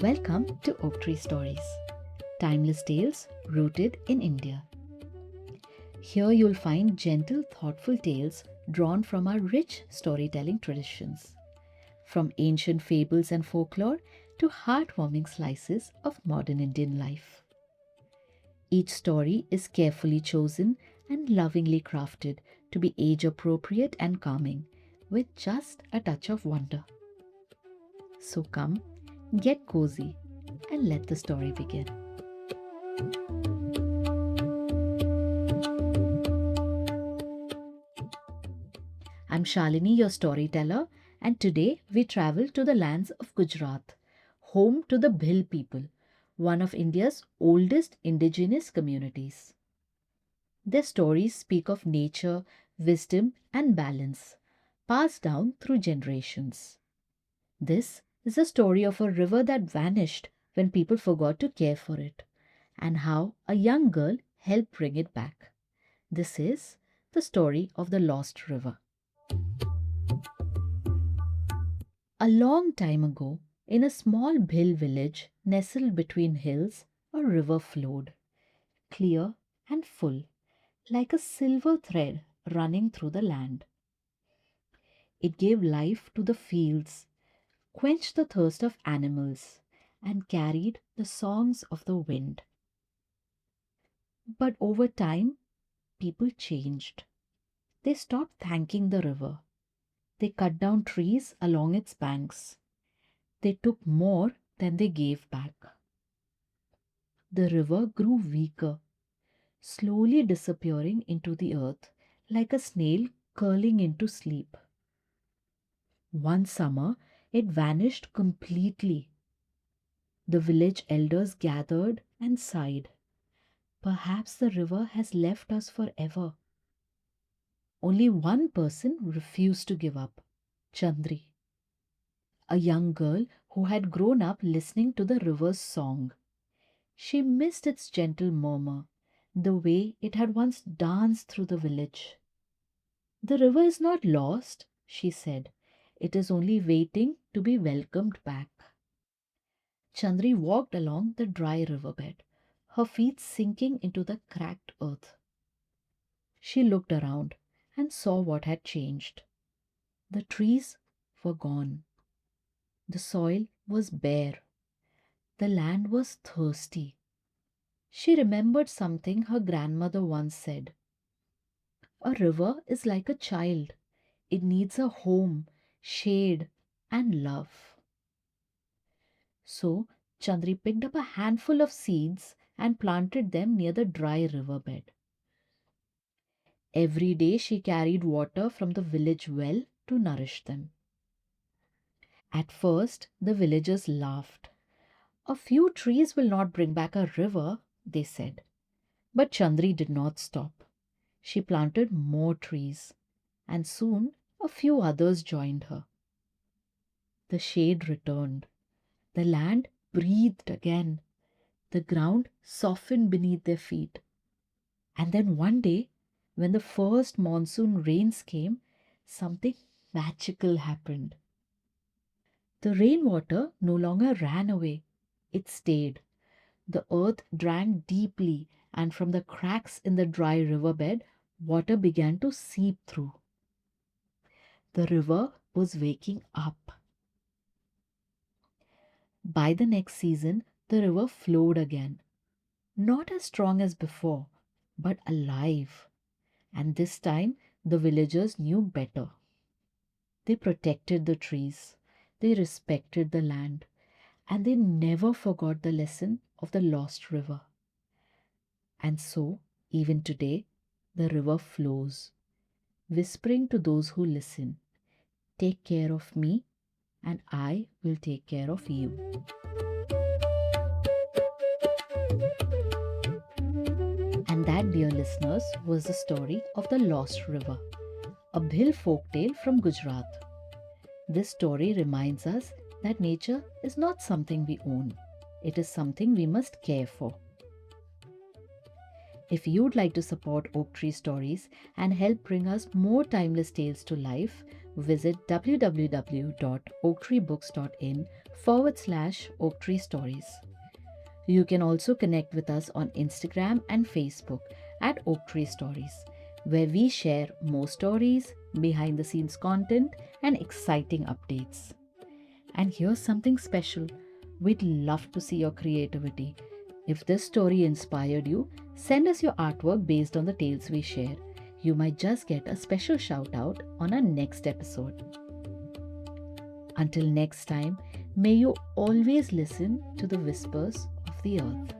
Welcome to Oak Tree Stories, timeless tales rooted in India. Here you'll find gentle, thoughtful tales drawn from our rich storytelling traditions, from ancient fables and folklore to heartwarming slices of modern Indian life. Each story is carefully chosen and lovingly crafted to be age appropriate and calming, with just a touch of wonder. So come, get cozy, and let the story begin. I'm Shalini, your storyteller, and today we travel to the lands of Gujarat, home to the Bhil people, one of India's oldest indigenous communities. Their stories speak of nature, wisdom, and balance, passed down through generations. This is a story of a river that vanished when people forgot to care for it, and how a young girl helped bring it back. This is the story of the lost river. A long time ago, in a small Bhil village nestled between hills, a river flowed, clear and full, like a silver thread running through the land. It gave life to the fields, quenched the thirst of animals, and carried the songs of the wind. But over time, people changed. They stopped thanking the river. They cut down trees along its banks. They took more than they gave back. The river grew weaker, slowly disappearing into the earth like a snail curling into sleep. One summer, it vanished completely. The village elders gathered and sighed. Perhaps the river has left us forever. Only one person refused to give up, Chandri, a young girl who had grown up listening to the river's song. She missed its gentle murmur, the way it had once danced through the village. The river is not lost, she said. It is only waiting to be welcomed back. Chandri walked along the dry riverbed, her feet sinking into the cracked earth. She looked around and saw what had changed. The trees were gone. The soil was bare. The land was thirsty. She remembered something her grandmother once said. A river is like a child. It needs a home, shade, and love. So Chandri picked up a handful of seeds and planted them near the dry riverbed. Every day she carried water from the village well to nourish them. At first, the villagers laughed. A few trees will not bring back a river, they said. But Chandri did not stop. She planted more trees, and soon a few others joined her. The shade returned. The land breathed again. The ground softened beneath their feet. And then one day, when the first monsoon rains came, something magical happened. The rainwater no longer ran away, it stayed. The earth drank deeply, and from the cracks in the dry riverbed, water began to seep through. The river was waking up. By the next season, the river flowed again. Not as strong as before, but alive. And this time, the villagers knew better. They protected the trees, they respected the land, and they never forgot the lesson of the lost river. And so, even today, the river flows, whispering to those who listen, "Take care of me, and I will take care of you." And that, dear listeners, was the story of the lost river, a Bhil folktale from Gujarat. This story reminds us that nature is not something we own, it is something we must care for. If you'd like to support Oak Tree Stories and help bring us more timeless tales to life, visit www.oaktreebooks.in/Oak Tree Stories. You can also connect with us on Instagram and Facebook at Oak Tree Stories, where we share more stories, behind the scenes content, and exciting updates. And here's something special: we'd love to see your creativity. If this story inspired you, send us your artwork based on the tales we share. You might just get a special shout out on our next episode. Until next time, may you always listen to the whispers of the earth.